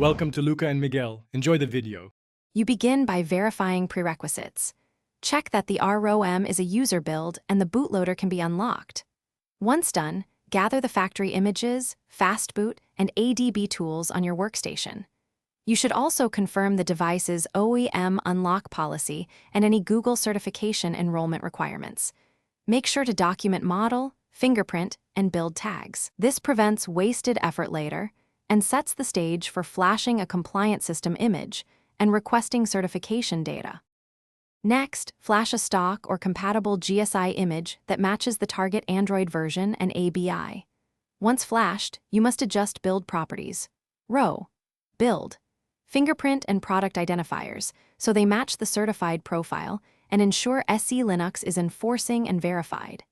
Welcome to Luca and Miguel. Enjoy the video. You begin by verifying prerequisites. Check that the ROM is a user build and the bootloader can be unlocked. Once done, gather the factory images, fastboot, and ADB tools on your workstation. You should also confirm the device's OEM unlock policy and any Google certification enrollment requirements. Make sure to document model, fingerprint, and build tags. This prevents wasted effort later and sets the stage for flashing a compliant system image and requesting certification data. Next, flash a stock or compatible GSI image that matches the target Android version and ABI. Once flashed, you must adjust build properties, row, build, fingerprint, and product identifiers so they match the certified profile and ensure SE Linux is enforcing and verified.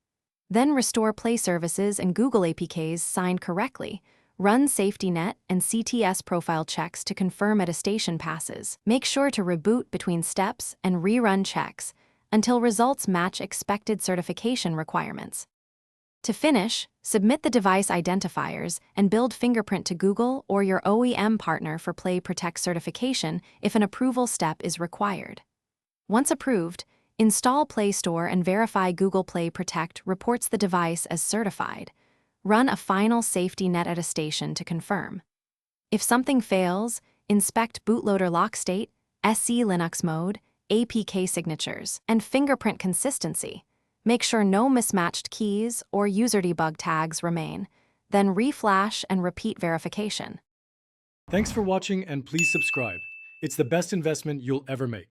Then restore Play services and Google APKs signed correctly. Run SafetyNet and CTS profile checks to confirm attestation passes. Make sure to reboot between steps and rerun checks until results match expected certification requirements. To finish, submit the device identifiers and build fingerprint to Google or your OEM partner for Play Protect certification if an approval step is required. Once approved, install Play Store and verify Google Play Protect reports the device as certified. Run a final SafetyNet attestation to confirm. If something fails, inspect bootloader lock state, SE Linux mode, APK signatures, and fingerprint consistency. Make sure no mismatched keys or user debug tags remain, then reflash and repeat verification. Thanks for watching and please subscribe. It's the best investment you'll ever make.